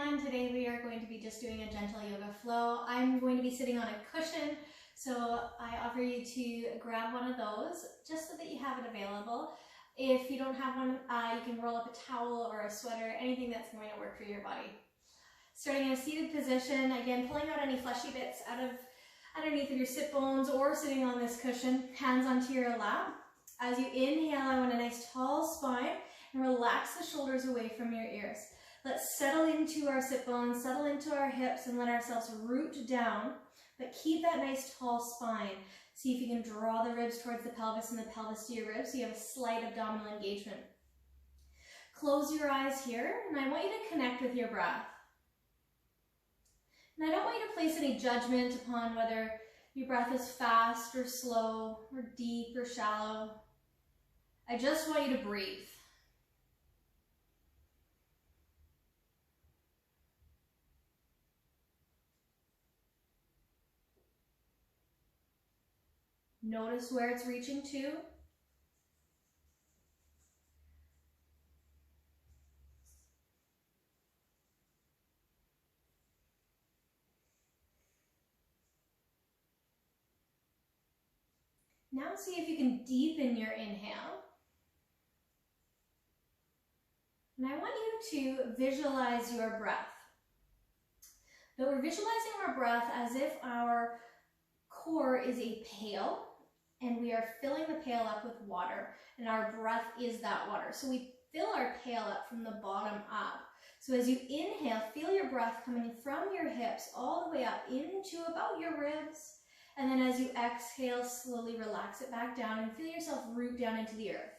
everyone. Today we are going to be just doing a gentle yoga flow. I'm going to be sitting on a cushion, so I offer you to grab one of those just so that you have it available. If you don't have one, you can roll up a towel or a sweater, anything that's going to work for your body. Starting in a seated position, again pulling out any fleshy bits out of underneath of your sit bones or sitting on this cushion, hands onto your lap. As you inhale, I want a nice tall spine and relax the shoulders away from your ears. Let's settle into our sit bones, settle into our hips, and let ourselves root down, but keep that nice tall spine. See if you can draw the ribs towards the pelvis and the pelvis to your ribs so you have a slight abdominal engagement. Close your eyes here, and I want you to connect with your breath. And I don't want you to place any judgment upon whether your breath is fast or slow or deep or shallow. I just want you to breathe. Notice where it's reaching to. Now see if you can deepen your inhale. And I want you to visualize your breath. But we're visualizing our breath as if our core is a pail and we are filling the pail up with water, and our breath is that water. So we fill our pail up from the bottom up. So as you inhale, feel your breath coming from your hips all the way up into about your ribs. And then as you exhale, slowly relax it back down and feel yourself root down into the earth.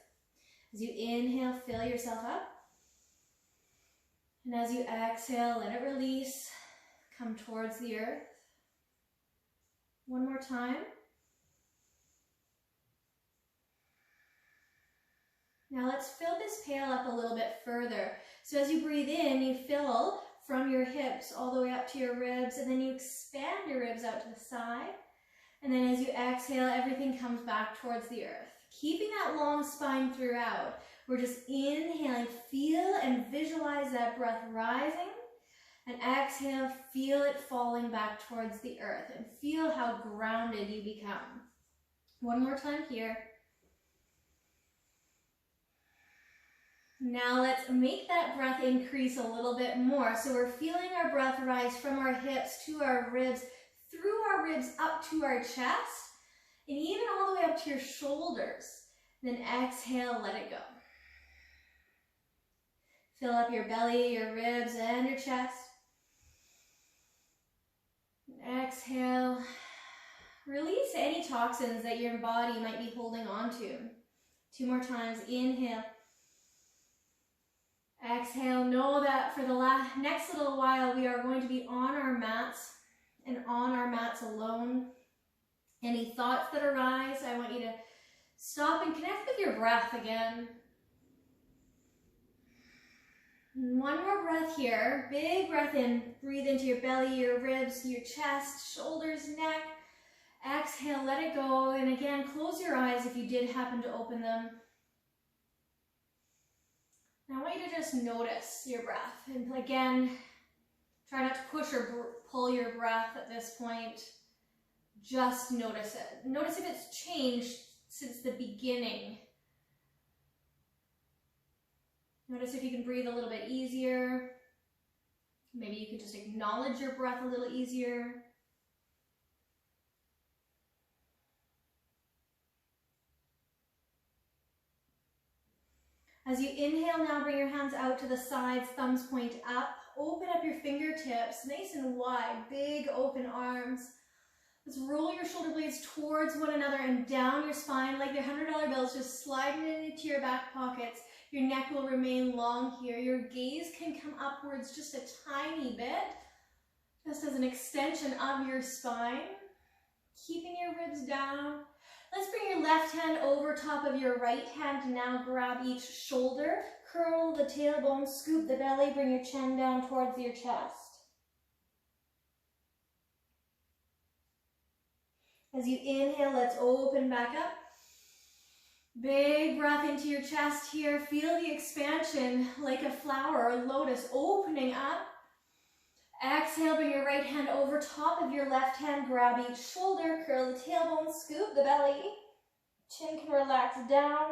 As you inhale, fill yourself up. And as you exhale, let it release, come towards the earth. One more time. Now let's fill this pail up a little bit further. So as you breathe in, you fill from your hips all the way up to your ribs, and then you expand your ribs out to the side. And then as you exhale, everything comes back towards the earth. Keeping that long spine throughout, we're just inhaling, feel and visualize that breath rising. And exhale, feel it falling back towards the earth and feel how grounded you become. One more time here. Now let's make that breath increase a little bit more. So we're feeling our breath rise from our hips to our ribs, through our ribs up to our chest, and even all the way up to your shoulders. Then exhale, let it go. Fill up your belly, your ribs, and your chest. Exhale. Release any toxins that your body might be holding on to. Two more times. Inhale. Exhale. Know that for the next little while we are going to be on our mats and on our mats alone. Any thoughts that arise, I want you to stop and connect with your breath again. One more breath here. Big breath in. Breathe into your belly, your ribs, your chest, shoulders, neck. Exhale, let it go. And again, close your eyes if you did happen to open them. Now I want you to just notice your breath. And again, try not to push or pull your breath at this point. Just notice it. Notice if it's changed since the beginning. Notice if you can breathe a little bit easier. Maybe you can just acknowledge your breath a little easier. As you inhale now, bring your hands out to the sides, thumbs point up. Open up your fingertips, nice and wide, big open arms. Let's roll your shoulder blades towards one another and down your spine like your $100 bills, just sliding it into your back pockets. Your neck will remain long here. Your gaze can come upwards just a tiny bit, just as an extension of your spine. Keeping your ribs down. Let's bring your left hand over top of your right hand. Now grab each shoulder, curl the tailbone, scoop the belly, bring your chin down towards your chest. As you inhale, let's open back up. Big breath into your chest here. Feel the expansion like a flower or lotus opening up. Exhale, bring your right hand over top of your left hand, grab each shoulder, curl the tailbone, scoop the belly. Chin can relax down.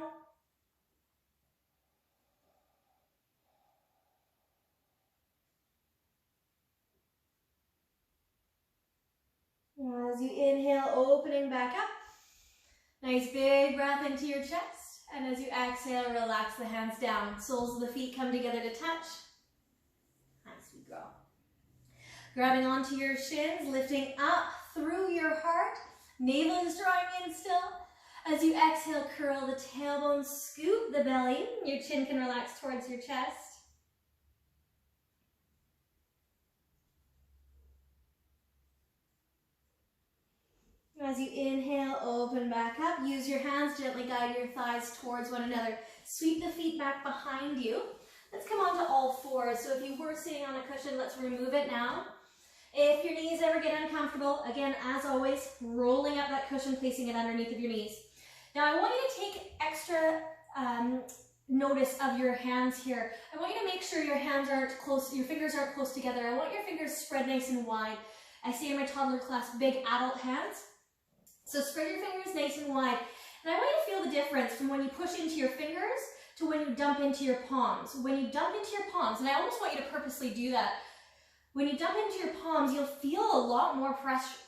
As you inhale, opening back up. Nice big breath into your chest. And as you exhale, relax the hands down. Soles of the feet come together to touch. Nice, we grow. Grabbing onto your shins, lifting up through your heart. Navel is drawing in still. As you exhale, curl the tailbone, scoop the belly. Your chin can relax towards your chest. As you inhale, open back up. Use your hands, gently guide your thighs towards one another. Sweep the feet back behind you. Let's come onto all fours. So if you were sitting on a cushion, let's remove it now. If your knees ever get uncomfortable, again, as always, rolling up that cushion, placing it underneath of your knees. Now I want you to take extra notice of your hands here. I want you to make sure your hands aren't close, your fingers aren't close together. I want your fingers spread nice and wide. I say in my toddler class, big adult hands. So spread your fingers nice and wide. And I want you to feel the difference from when you push into your fingers to when you dump into your palms. When you dump into your palms, and I almost want you to purposely do that. When you dump into your palms, you'll feel a lot more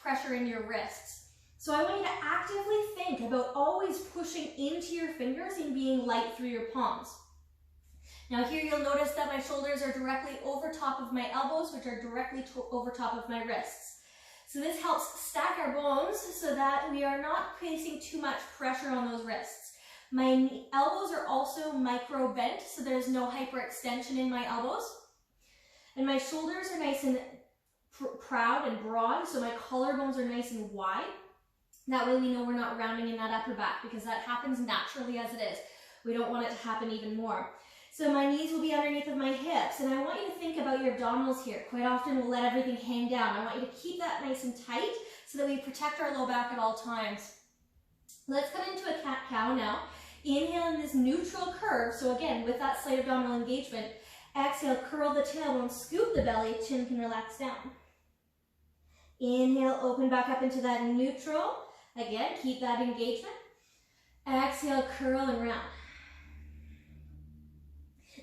pressure in your wrists. So I want you to actively think about always pushing into your fingers and being light through your palms. Now here you'll notice that my shoulders are directly over top of my elbows, which are directly over top of my wrists. So this helps stack our bones so that we are not placing too much pressure on those wrists. My elbows are also micro bent, so there's no hyperextension in my elbows. And my shoulders are nice and proud and broad, so my collarbones are nice and wide. That way we know we're not rounding in that upper back because that happens naturally as it is. We don't want it to happen even more. So my knees will be underneath of my hips, and I want you to think about your abdominals here. Quite often we'll let everything hang down. I want you to keep that nice and tight so that we protect our low back at all times. Let's come into a cat-cow now. Inhale in this neutral curve. So again, with that slight abdominal engagement, exhale, curl the tailbone, scoop the belly, chin can relax down. Inhale, open back up into that neutral. Again, keep that engagement. Exhale, curl and round.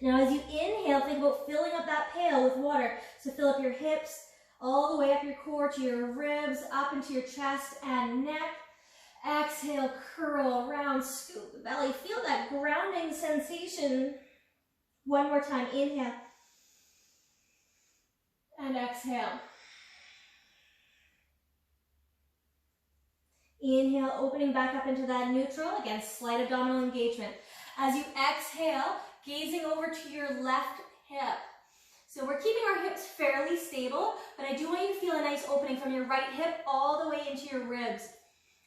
Now as you inhale, think about filling up that pail with water. So fill up your hips, all the way up your core to your ribs, up into your chest and neck. Exhale, curl, round, scoop the belly. Feel that grounding sensation. One more time, inhale. And exhale. Inhale, opening back up into that neutral. Again, slight abdominal engagement. As you exhale, gazing over to your left hip. So we're keeping our hips fairly stable, but I do want you to feel a nice opening from your right hip all the way into your ribs.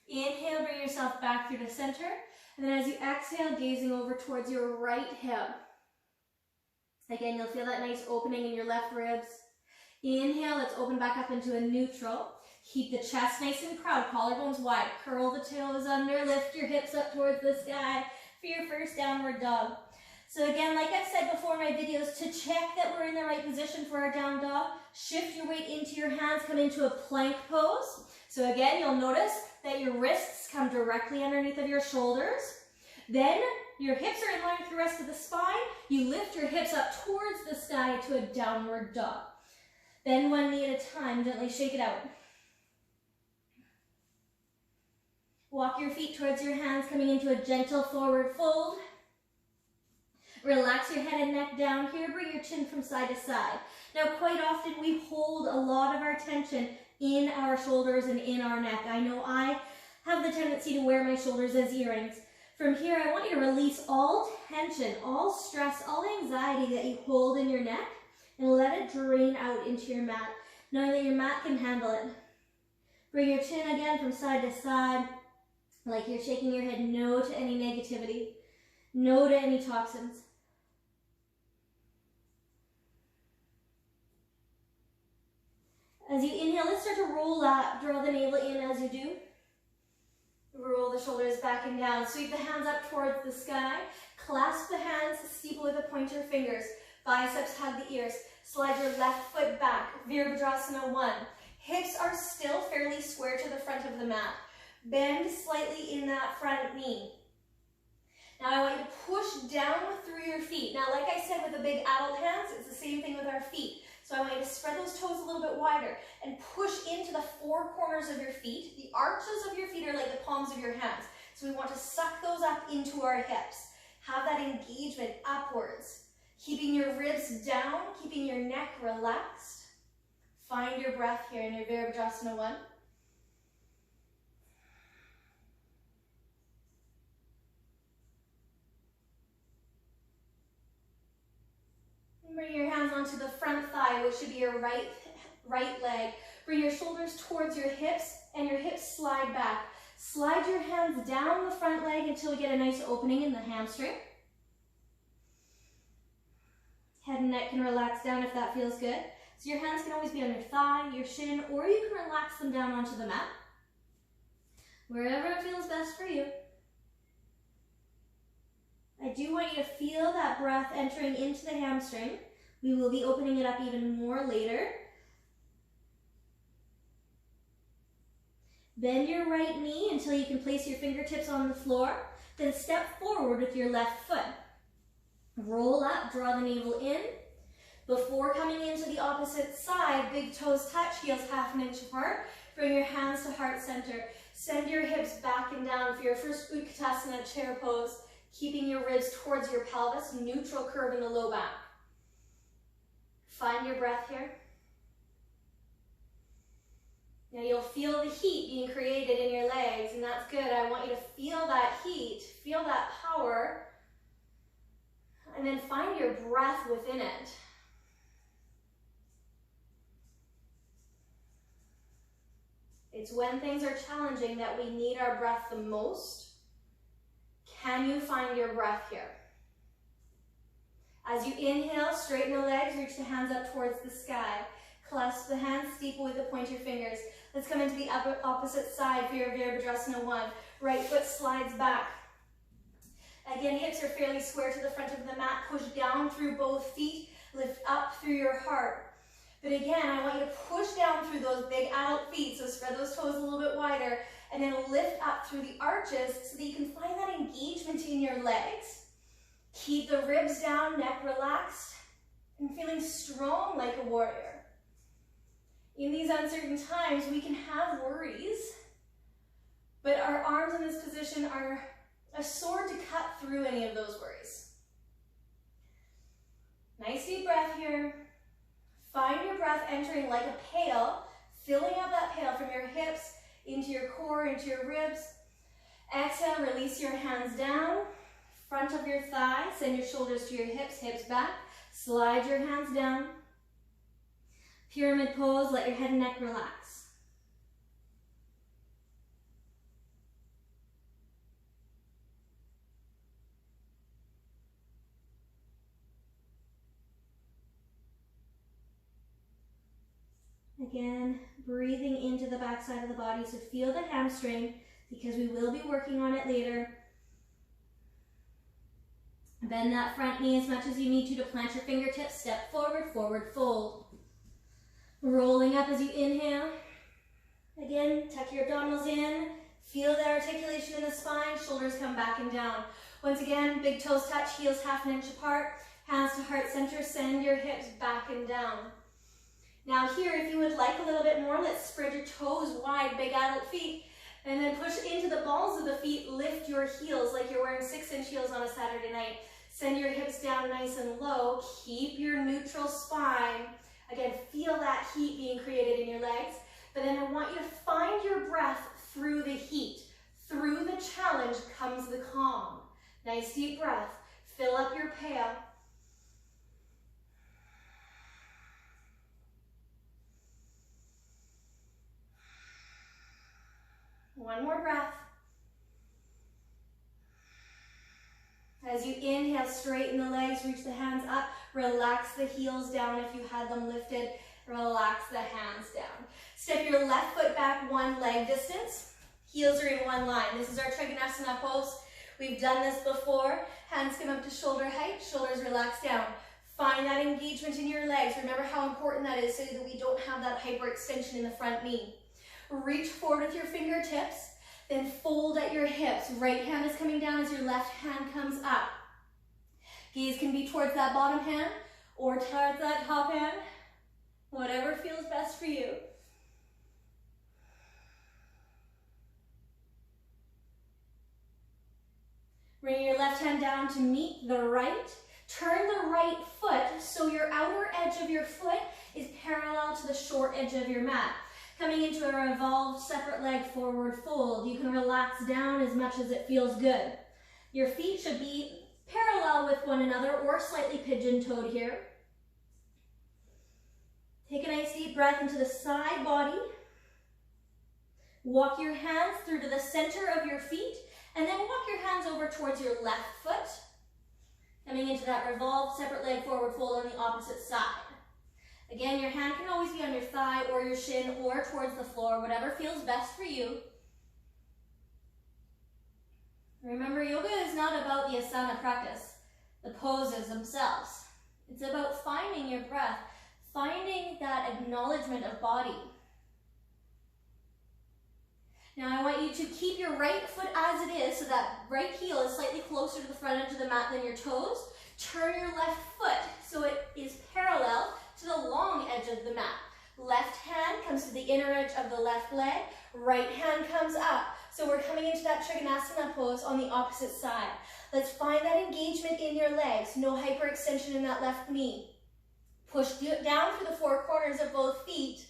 Inhale, bring yourself back through the center. And then as you exhale, gazing over towards your right hip. Again, you'll feel that nice opening in your left ribs. Inhale, let's open back up into a neutral. Keep the chest nice and proud, collarbones wide. Curl the toes under, lift your hips up towards the sky for your first downward dog. So again, like I've said before in my videos, to check that we're in the right position for our down dog, shift your weight into your hands, come into a plank pose. So again, you'll notice that your wrists come directly underneath of your shoulders. Then your hips are in line with the rest of the spine. You lift your hips up towards the sky to a downward dog. Then one knee at a time, gently shake it out. Walk your feet towards your hands, coming into a gentle forward fold. Relax your head and neck down here. Bring your chin from side to side. Now, quite often we hold a lot of our tension in our shoulders and in our neck. I know I have the tendency to wear my shoulders as earrings. From here, I want you to release all tension, all stress, all anxiety that you hold in your neck and let it drain out into your mat, knowing that your mat can handle it. Bring your chin again from side to side, like you're shaking your head no to any negativity, no to any toxins. As you inhale, let's start to roll up. Draw the navel in as you do. Roll the shoulders back and down. Sweep the hands up towards the sky. Clasp the hands, steeple with the pointer fingers. Biceps hug the ears. Slide your left foot back. Virabhadrasana 1. Hips are still fairly square to the front of the mat. Bend slightly in that front knee. Now I want you to push down through your feet. Now, like I said with the big adult hands, it's the same thing with our feet. So I want you to spread those toes a little bit wider and push into the four corners of your feet. The arches of your feet are like the palms of your hands. So we want to suck those up into our hips. Have that engagement upwards. Keeping your ribs down, keeping your neck relaxed. Find your breath here in your Virabhadrasana 1. Bring your hands onto the front thigh, which should be your right leg. Bring your shoulders towards your hips, and your hips slide back. Slide your hands down the front leg until we get a nice opening in the hamstring. Head and neck can relax down if that feels good. So your hands can always be on your thigh, your shin, or you can relax them down onto the mat. Wherever it feels best for you. I do want you to feel that breath entering into the hamstring. We will be opening it up even more later. Bend your right knee until you can place your fingertips on the floor. Then step forward with your left foot. Roll up, draw the navel in. Before coming into the opposite side, big toes touch, heels half an inch apart. Bring your hands to heart center. Send your hips back and down for your first Utkatasana chair pose. Keeping your ribs towards your pelvis, neutral curve in the low back. Find your breath here. Now you'll feel the heat being created in your legs, and that's good. I want you to feel that heat, feel that power, and then find your breath within it. It's when things are challenging that we need our breath the most. Can you find your breath here? As you inhale, straighten the legs, reach the hands up towards the sky. Clasp the hands, steeple with the pointer fingers. Let's come into the opposite side for your Virabhadrasana 1. Right foot slides back. Again, hips are fairly square to the front of the mat. Push down through both feet. Lift up through your heart. But again, I want you to push down through those big adult feet, so spread those toes a little bit wider, and then lift up through the arches so that you can find that engagement in your legs. Keep the ribs down, neck relaxed, and feeling strong like a warrior. In these uncertain times, we can have worries, but our arms in this position are a sword to cut through any of those worries. Nice deep breath here. Find your breath entering like a pail, filling up that pail from your hips into your core, into your ribs. Exhale, release your hands down, front of your thigh, send your shoulders to your hips, hips back. Slide your hands down. Pyramid pose, let your head and neck relax. Again, breathing into the back side of the body, so feel the hamstring because we will be working on it later. Bend that front knee as much as you need to plant your fingertips, step forward, forward fold. Rolling up as you inhale. Again, tuck your abdominals in, feel the articulation in the spine, shoulders come back and down. Once again, big toes touch, heels half an inch apart, hands to heart center, send your hips back and down. Now here, if you would like a little bit more, let's spread your toes wide, big adult feet, and then push into the balls of the feet, lift your heels like you're wearing 6-inch heels on a Saturday night. Send your hips down nice and low, keep your neutral spine. Again, feel that heat being created in your legs, but then I want you to find your breath through the heat. Through the challenge comes the calm. Nice deep breath, fill up your pail. One more breath. As you inhale, straighten the legs, reach the hands up, relax the heels down if you had them lifted, relax the hands down. Step your left foot back one leg distance, heels are in one line. This is our Trikonasana pose. We've done this before. Hands come up to shoulder height, shoulders relax down. Find that engagement in your legs. Remember how important that is so that we don't have that hyperextension in the front knee. Reach forward with your fingertips, then fold at your hips. Right hand is coming down as your left hand comes up. Gaze can be towards that bottom hand or towards that top hand, whatever feels best for you. Bring your left hand down to meet the right. Turn the right foot so your outer edge of your foot is parallel to the short edge of your mat. Coming into a revolved separate leg forward fold. You can relax down as much as it feels good. Your feet should be parallel with one another or slightly pigeon-toed here. Take a nice deep breath into the side body. Walk your hands through to the center of your feet and then walk your hands over towards your left foot. Coming into that revolved separate leg forward fold on the opposite side. Again, your hand can always be on your thigh or your shin or towards the floor, whatever feels best for you. Remember, yoga is not about the asana practice, the poses themselves. It's about finding your breath, finding that acknowledgement of body. Now I want you to keep your right foot as it is, so that right heel is slightly closer to the front edge of the mat than your toes. Turn your left foot so it is parallel to the long edge of the mat. Left hand comes to the inner edge of the left leg. Right hand comes up. So we're coming into that Trikonasana pose on the opposite side. Let's find that engagement in your legs. No hyperextension in that left knee. Push down through the four corners of both feet.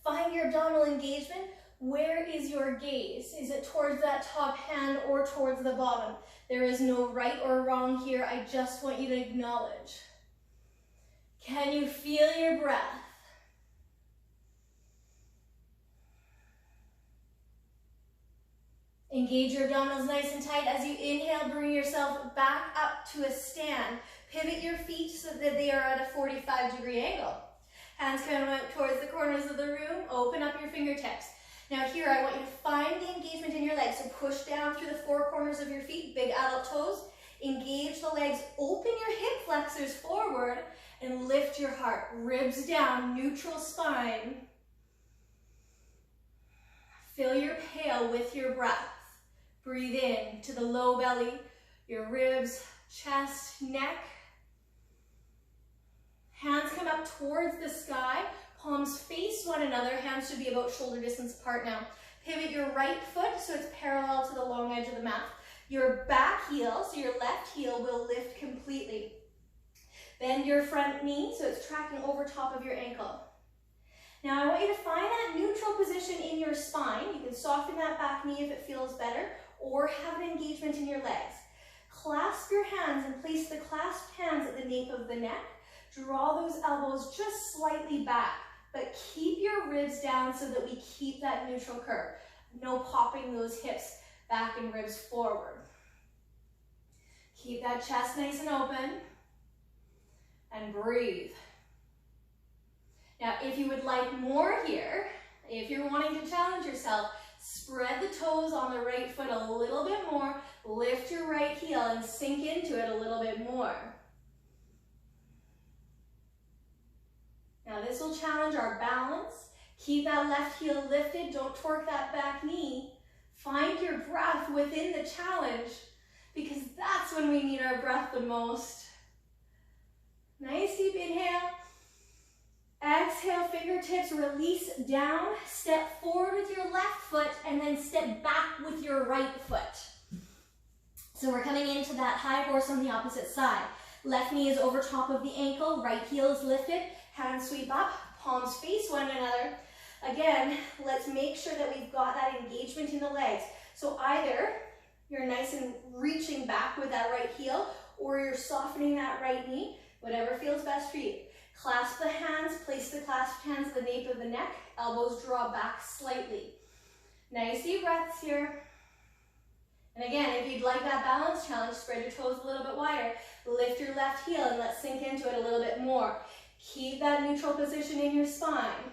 Find your abdominal engagement. Where is your gaze? Is it towards that top hand or towards the bottom? There is no right or wrong here. I just want you to acknowledge. Can you feel your breath? Engage your abdominals nice and tight. As you inhale, bring yourself back up to a stand. Pivot your feet so that they are at a 45-degree angle. Hands come up towards the corners of the room. Open up your fingertips. Now here, I want you to find the engagement in your legs. So push down through the four corners of your feet, big adult toes. Engage the legs, open your hip flexors forward, and lift your heart. Ribs down, neutral spine. Fill your pail with your breath. Breathe in to the low belly, your ribs, chest, neck. Hands come up towards the sky. Palms face one another. Hands should be about shoulder distance apart now. Pivot your right foot so it's parallel to the long edge of the mat. Your back heel, so your left heel, will lift completely. Bend your front knee so it's tracking over top of your ankle. Now I want you to find that neutral position in your spine. You can soften that back knee if it feels better, or have an engagement in your legs. Clasp your hands and place the clasped hands at the nape of the neck. Draw those elbows just slightly back, but keep your ribs down so that we keep that neutral curve. No popping those hips back and ribs forward. Keep that chest nice and open, and breathe. Now, if you would like more here, if you're wanting to challenge yourself, spread the toes on the right foot a little bit more, lift your right heel and sink into it a little bit more. Now this will challenge our balance. Keep that left heel lifted, don't torque that back knee. Find your breath within the challenge, because that's when we need our breath the most. Nice deep inhale. Exhale, fingertips release down, step forward with your left foot, and then step back with your right foot. So we're coming into that high horse on the opposite side. Left knee is over top of the ankle, right heel is lifted, hands sweep up, palms face one another. Again, let's make sure that we've got that engagement in the legs. So either you're nice and reaching back with that right heel, or you're softening that right knee, whatever feels best for you. Clasp the hands, place the clasped hands at the nape of the neck, elbows draw back slightly. Nice deep breaths here. And again, if you'd like that balance challenge, spread your toes a little bit wider, lift your left heel and let's sink into it a little bit more. Keep that neutral position in your spine.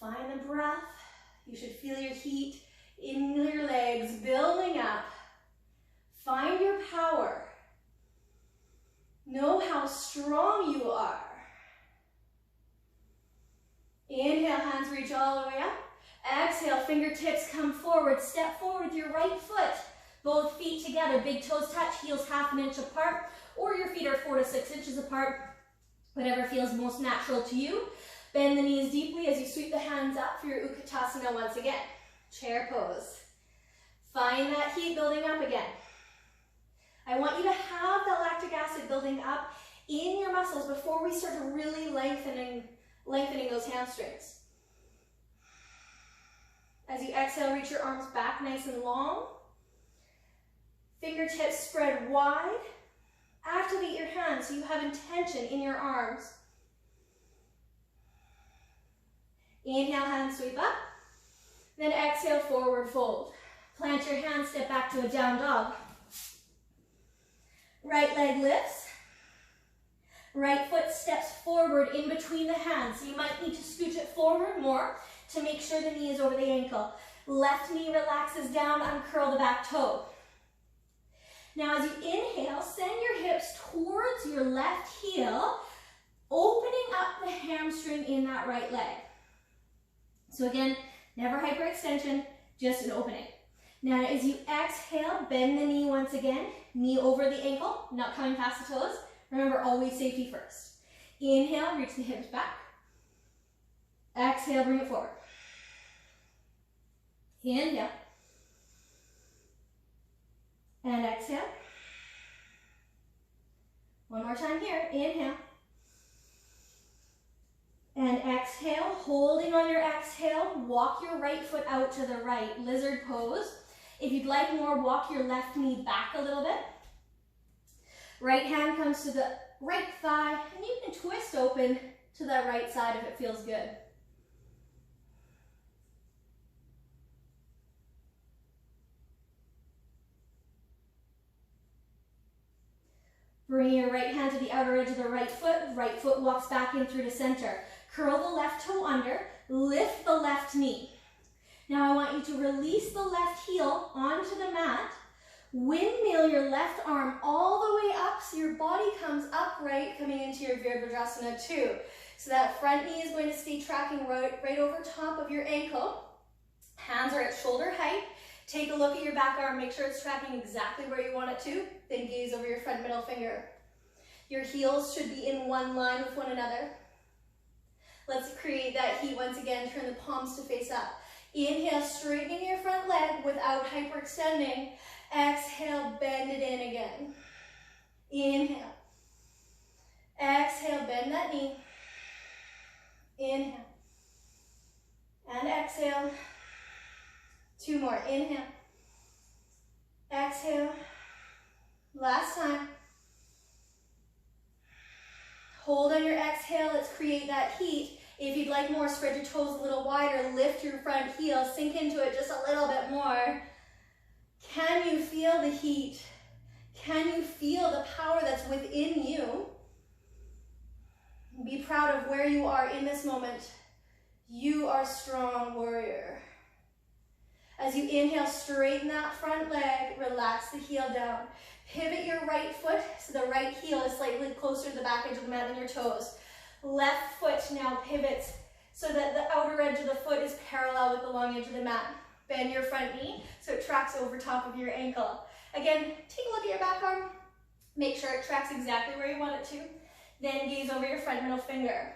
Find the breath. You should feel your heat in your legs building up. Find your power. Know how strong you are. Inhale, hands reach all the way up. Exhale, fingertips come forward. Step forward with your right foot. Both feet together, big toes touch, heels half an inch apart, or your feet are 4 to 6 inches apart, whatever feels most natural to you. Bend the knees deeply as you sweep the hands up for your Utkatasana once again. Chair pose. Find that heat building up again. I want you to have that lactic acid building up in your muscles before we start to really lengthening those hamstrings. As you exhale, reach your arms back nice and long. Fingertips spread wide. Activate your hands so you have intention in your arms. Inhale, hands sweep up. Then exhale, forward fold. Plant your hands, step back to a down dog. Right leg lifts. Right foot steps forward in between the hands. So you might need to scooch it forward more to make sure the knee is over the ankle. Left knee relaxes down, uncurl the back toe. Now as you inhale, send your hips towards your left heel, opening up the hamstring in that right leg. So again, never hyperextension, just an opening. Now as you exhale, bend the knee once again, knee over the ankle, not coming past the toes. Remember, always safety first. Inhale, reach the hips back. Exhale, bring it forward. Inhale. And exhale. One more time here. Inhale. And exhale. Holding on your exhale, walk your right foot out to the right. Lizard pose. If you'd like more, walk your left knee back a little bit. Right hand comes to the right thigh, and you can twist open to that right side if it feels good. Bring your right hand to the outer edge of the right foot walks back in through to center. Curl the left toe under, lift the left knee. Now I want you to release the left heel onto the mat, windmill your left arm all the way up so your body comes upright, coming into your Virabhadrasana 2. So that front knee is going to stay tracking right over top of your ankle. Hands are at shoulder height. Take a look at your back arm, make sure it's tracking exactly where you want it to, then gaze over your front middle finger. Your heels should be in one line with one another. Let's create that heat once again, turn the palms to face up. Inhale, straightening your front leg without hyperextending. Exhale, bend it in again. Inhale. Exhale, bend that knee. Inhale. And exhale. 2 more. Inhale. Exhale. Last time. Hold on your exhale. Let's create that heat. If you'd like more, spread your toes a little wider. Lift your front heel. Sink into it just a little bit more. Can you feel the heat? Can you feel the power that's within you? Be proud of where you are in this moment. You are a strong warrior. As you inhale, straighten that front leg, relax the heel down. Pivot your right foot so the right heel is slightly closer to the back edge of the mat than your toes. Left foot now pivots so that the outer edge of the foot is parallel with the long edge of the mat. Bend your front knee so it tracks over top of your ankle. Again, take a look at your back arm. Make sure it tracks exactly where you want it to. Then gaze over your front middle finger.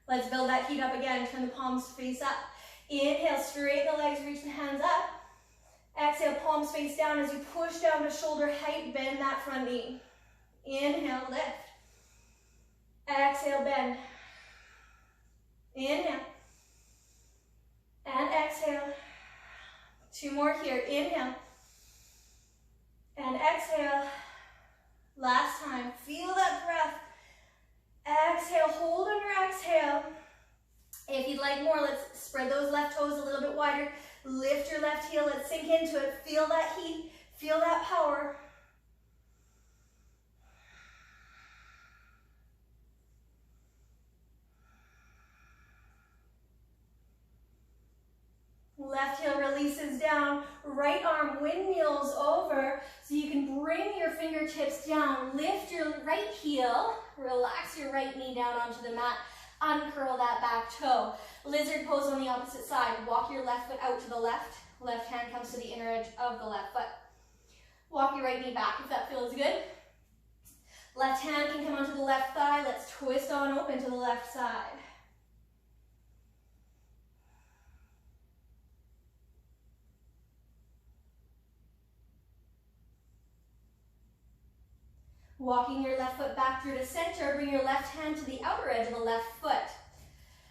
Let's build that heat up again. Turn the palms face up. Inhale, straighten the legs, reach the hands up. Exhale, palms face down as you push down to shoulder height, bend that front knee. Inhale, lift. Exhale, bend. Inhale. And exhale. 2 more here. Inhale. And exhale. Last time. Feel that breath. Exhale. Hold on your exhale. If you'd like more, let's spread those left toes a little bit wider. Lift your left heel. Let's sink into it. Feel that heat. Feel that power. Left left heel releases down, right arm windmills over, so you can bring your fingertips down, lift your right heel, relax your right knee down onto the mat, uncurl that back toe. Lizard pose on the opposite side. Walk your left foot out to the left. Left hand comes to the inner edge of the left foot. Walk your right knee back if that feels good. Left hand can come onto the left thigh. Let's twist on open to the left side. Walking your left foot back through to center, bring your left hand to the outer edge of the left foot.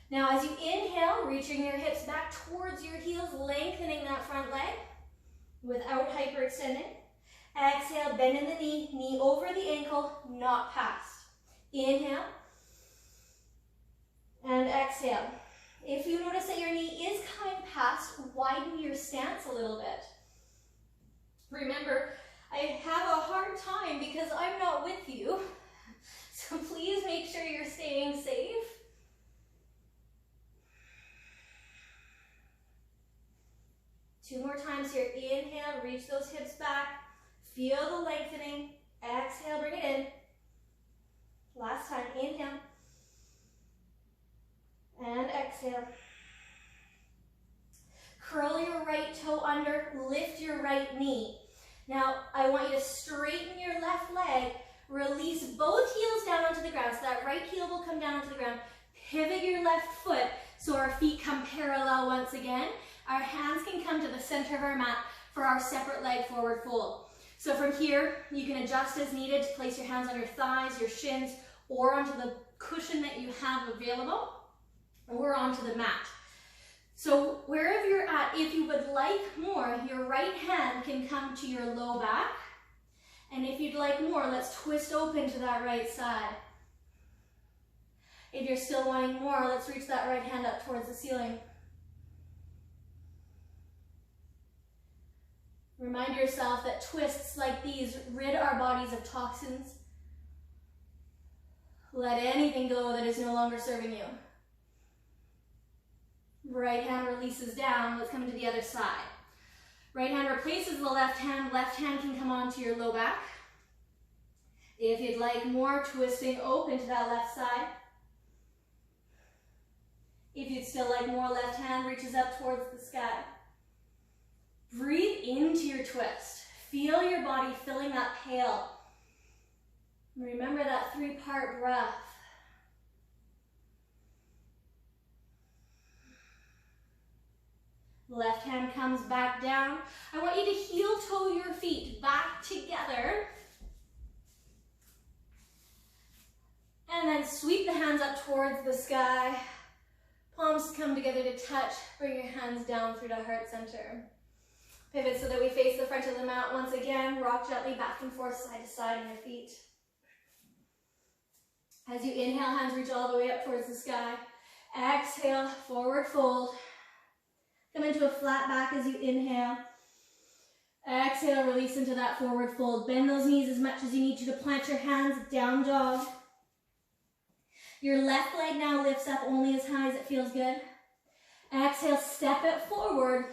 Now as you inhale, reaching your hips back towards your heels, lengthening that front leg without hyperextending. Exhale, bend in the knee, knee over the ankle, not past. Inhale and exhale. If you notice that your knee is coming past, widen your stance a little bit. Remember, I have a hard time because I'm not with you, so please make sure you're staying safe. Two more times here. Inhale, reach those hips back. Feel the lengthening. Exhale, bring it in. Last time, inhale. And exhale. Curl your right toe under, lift your right knee. Now, I want you to straighten your left leg, release both heels down onto the ground, so that right heel will come down onto the ground. Pivot your left foot so our feet come parallel once again. Our hands can come to the center of our mat for our separate leg forward fold. So from here, you can adjust as needed to place your hands on your thighs, your shins, or onto the cushion that you have available, or onto the mat. So wherever you're at, if you would like more, your right hand can come to your low back. And if you'd like more, let's twist open to that right side. If you're still wanting more, let's reach that right hand up towards the ceiling. Remind yourself that twists like these rid our bodies of toxins. Let anything go that is no longer serving you. Right hand releases down. Let's come to the other side. Right hand replaces the left hand can come onto your low back. If you'd like more, twisting open to that left side. If you'd still like more, left hand reaches up towards the sky. Breathe into your twist. Feel your body filling that pail. Remember that 3-part breath. Left hand comes back down. I want you to heel toe your feet back together. And then sweep the hands up towards the sky. Palms come together to touch. Bring your hands down through the heart center. Pivot so that we face the front of the mat once again. Rock gently back and forth, side to side on your feet. As you inhale, hands reach all the way up towards the sky. Exhale, forward fold. Come into a flat back as you inhale. Exhale, release into that forward fold. Bend those knees as much as you need to plant your hands, down dog. Your left leg now lifts up only as high as it feels good. Exhale, step it forward.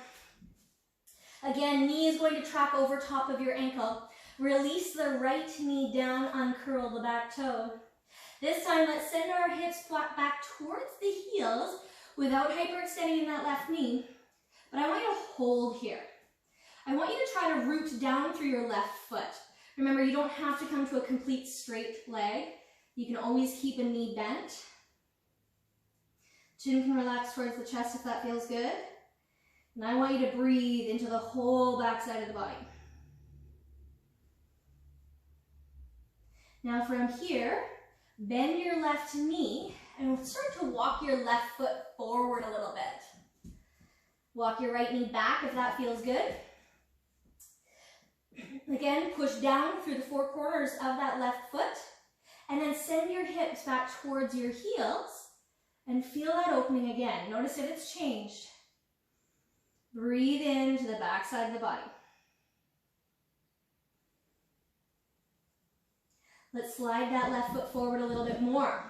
Again, knee is going to track over top of your ankle. Release the right knee down, uncurl the back toe. This time, let's send our hips flat back towards the heels without hyperextending that left knee. But I want you to hold here. I want you to try to root down through your left foot. Remember, you don't have to come to a complete straight leg. You can always keep a knee bent. Chin can relax towards the chest if that feels good. And I want you to breathe into the whole back side of the body. Now from here, bend your left knee and start to walk your left foot forward a little bit. Walk your right knee back if that feels good. Again, push down through the 4 corners of that left foot, and then send your hips back towards your heels and feel that opening again. Notice if it's changed. Breathe into the back side of the body. Let's slide that left foot forward a little bit more.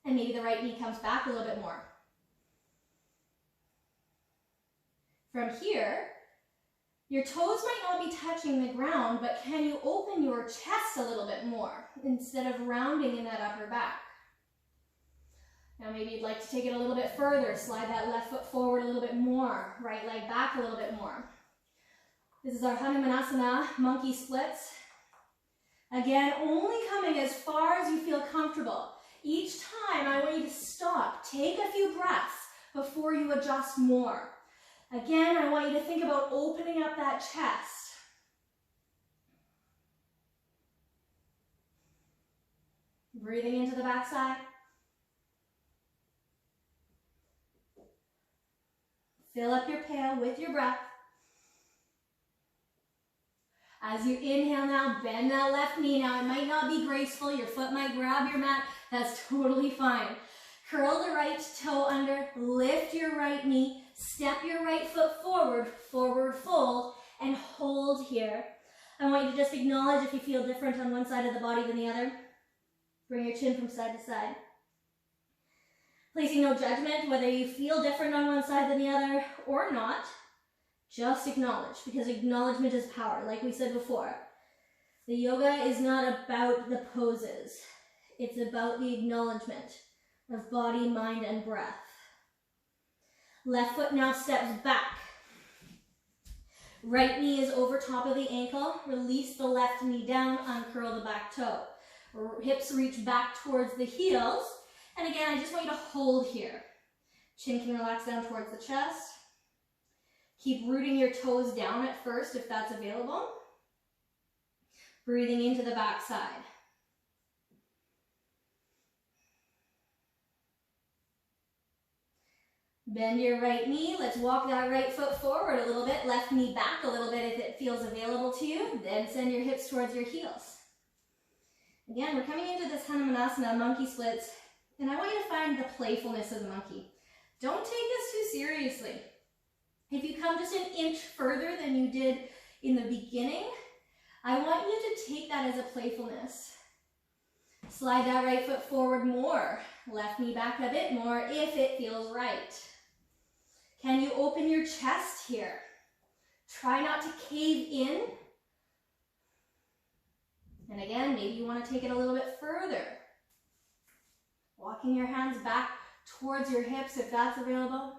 And maybe the right knee comes back a little bit more. From here, your toes might not be touching the ground, but can you open your chest a little bit more instead of rounding in that upper back? Now maybe you'd like to take it a little bit further. Slide that left foot forward a little bit more. Right leg back a little bit more. This is our Hanumanasana, monkey splits. Again, only coming as far as you feel comfortable. Each time I want you to stop. Take a few breaths before you adjust more. Again, I want you to think about opening up that chest. Breathing into the backside. Fill up your pail with your breath. As you inhale now, bend that left knee. Now, it might not be graceful. Your foot might grab your mat. That's totally fine. Curl the right toe under, lift your right knee, step your right foot forward, forward fold, and hold here. I want you to just acknowledge if you feel different on one side of the body than the other. Bring your chin from side to side. Placing no judgment whether you feel different on one side than the other or not. Just acknowledge, because acknowledgement is power, like we said before. The yoga is not about the poses. It's about the acknowledgement of body, mind, and breath. Left foot now steps back. Right knee is over top of the ankle. Release the left knee down, uncurl the back toe. Hips reach back towards the heels. And again, I just want you to hold here. Chin can relax down towards the chest. Keep rooting your toes down at first if that's available. Breathing into the back side. Bend your right knee. Let's walk that right foot forward a little bit. Left knee back a little bit if it feels available to you. Then send your hips towards your heels. Again, we're coming into this Hanumanasana, monkey splits, and I want you to find the playfulness of the monkey. Don't take this too seriously. If you come just an inch further than you did in the beginning, I want you to take that as a playfulness. Slide that right foot forward more. Left knee back a bit more if it feels right. Can you open your chest here? Try not to cave in. And again, maybe you want to take it a little bit further. Walking your hands back towards your hips if that's available.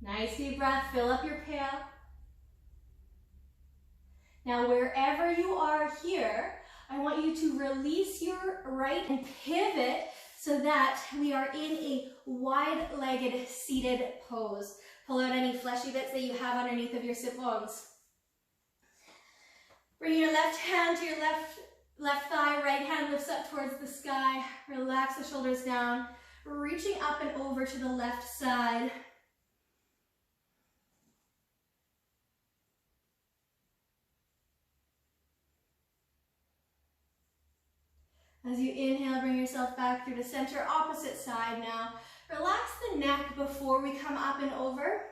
Nice deep breath, fill up your pail. Now wherever you are here, I want you to release your right and pivot so that we are in a wide-legged seated pose. Pull out any fleshy bits that you have underneath of your sit bones. Bring your left hand to your left thigh, right hand lifts up towards the sky. Relax the shoulders down, reaching up and over to the left side. As you inhale, bring yourself back through the center, opposite side now. Relax the neck before we come up and over.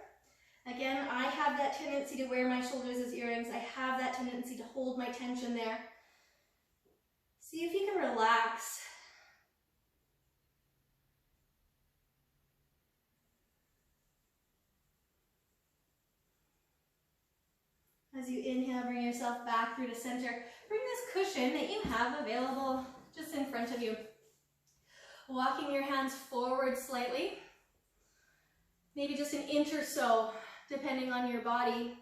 Again, I have that tendency to wear my shoulders as earrings. I have that tendency to hold my tension there. See if you can relax. As you inhale, bring yourself back through the center. Bring this cushion that you have available just in front of you. Walking your hands forward slightly, maybe just an inch or so, depending on your body.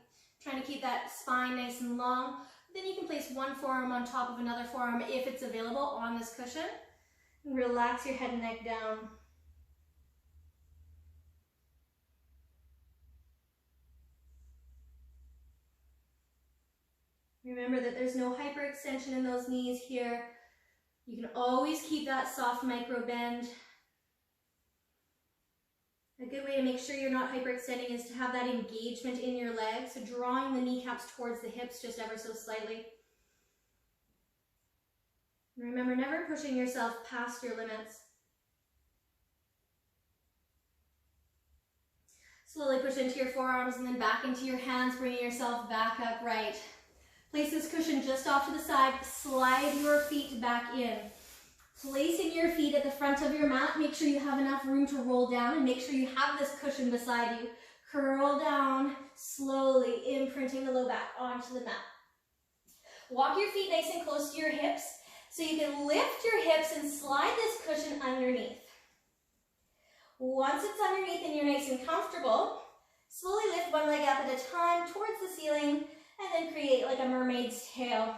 Trying to keep that spine nice and long. Then you can place one forearm on top of another forearm if it's available on this cushion. And relax your head and neck down. Remember that there's no hyperextension in those knees here. You can always keep that soft micro bend. A good way to make sure you're not hyperextending is to have that engagement in your legs, so drawing the kneecaps towards the hips just ever so slightly. And remember, never pushing yourself past your limits. Slowly push into your forearms and then back into your hands, bringing yourself back upright. Place this cushion just off to the side, slide your feet back in. Placing your feet at the front of your mat, make sure you have enough room to roll down and make sure you have this cushion beside you. Curl down, slowly imprinting the low back onto the mat. Walk your feet nice and close to your hips so you can lift your hips and slide this cushion underneath. Once it's underneath and you're nice and comfortable, slowly lift one leg up at a time towards the ceiling and then create like a mermaid's tail.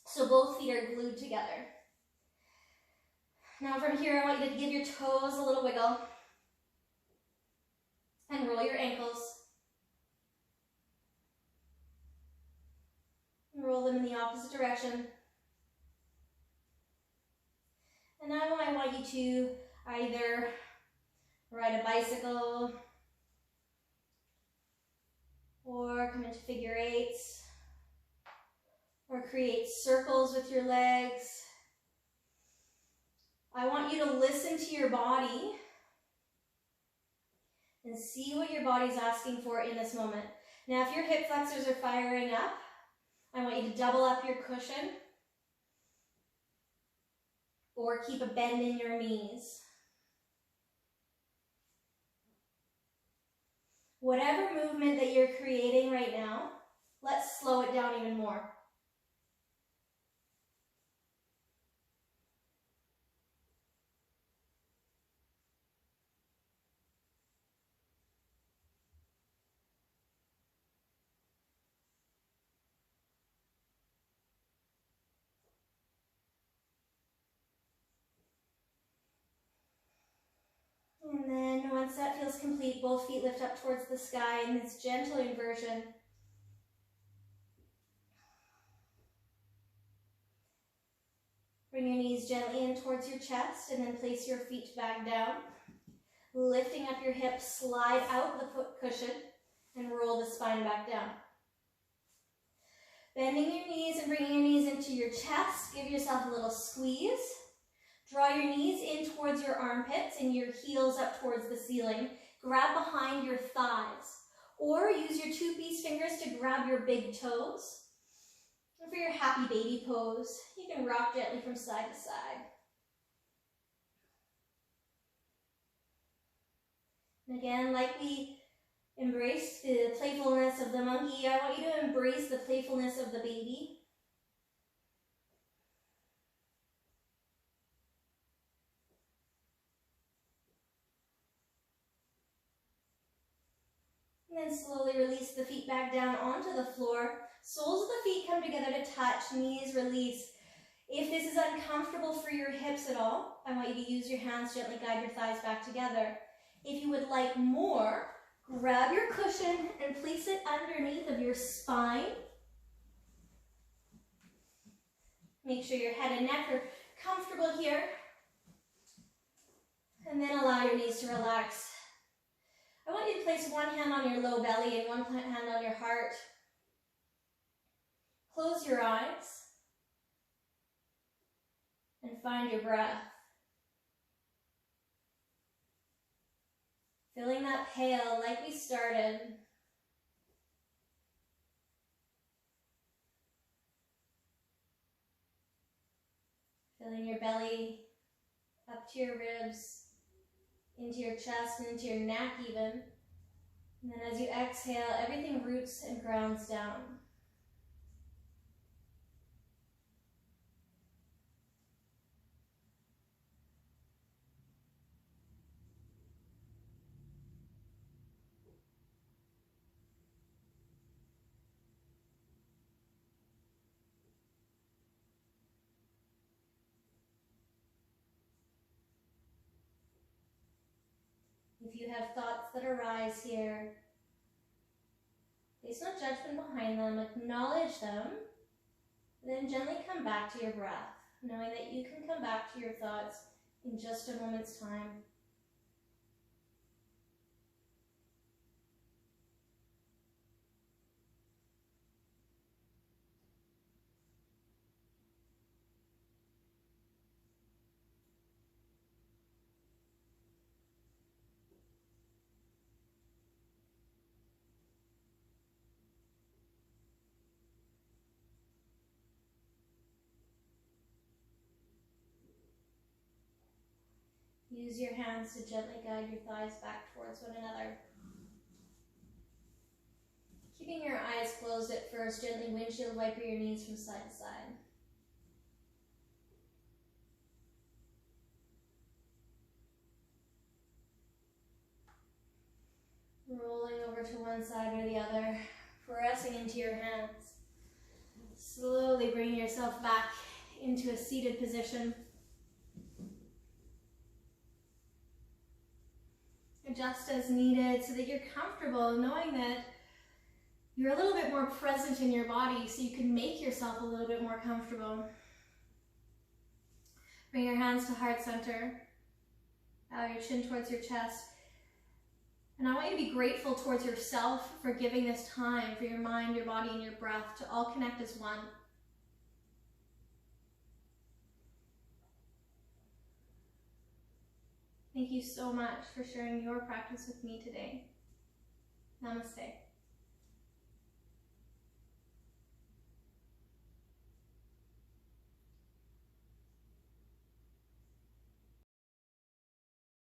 So both feet are glued together. Now from here, I want you to give your toes a little wiggle and roll your ankles. And roll them in the opposite direction. And now I want you to either ride a bicycle or come into figure eights or create circles with your legs. I want you to listen to your body and see what your body's asking for in this moment. Now, if your hip flexors are firing up, I want you to double up your cushion or keep a bend in your knees. Whatever movement that you're creating right now, let's slow it down even more. And then once that feels complete, both feet lift up towards the sky in this gentle inversion. Bring your knees gently in towards your chest and then place your feet back down. Lifting up your hips, slide out the foot cushion and roll the spine back down. Bending your knees and bringing your knees into your chest. Give yourself a little squeeze. Draw your knees in towards your armpits and your heels up towards the ceiling. Grab behind your thighs. Or use your 2-piece fingers to grab your big toes. And for your happy baby pose, you can rock gently from side to side. And again, like we embraced the playfulness of the monkey, I want you to embrace the playfulness of the baby. And then slowly release the feet back down onto the floor. Soles of the feet come together to touch, knees release. If this is uncomfortable for your hips at all, I want you to use your hands, gently guide your thighs back together. If you would like more, grab your cushion and place it underneath of your spine. Make sure your head and neck are comfortable here. And then allow your knees to relax. I want you to place one hand on your low belly and one hand on your heart. Close your eyes and find your breath. Filling that pail like we started. Filling your belly up to your ribs, into your chest and into your neck even. And then as you exhale, everything roots and grounds down. If you have thoughts that arise here, place no judgment behind them, acknowledge them, then gently come back to your breath, knowing that you can come back to your thoughts in just a moment's time. Use your hands to gently guide your thighs back towards one another. Keeping your eyes closed at first, gently windshield wiper your knees from side to side. Rolling over to one side or the other, pressing into your hands. Slowly bring yourself back into a seated position. Adjust as needed so that you're comfortable, knowing that you're a little bit more present in your body so you can make yourself a little bit more comfortable. Bring your hands to heart center. Bow your chin towards your chest. And I want you to be grateful towards yourself for giving this time for your mind, your body, and your breath to all connect as one. Thank you so much for sharing your practice with me today. Namaste.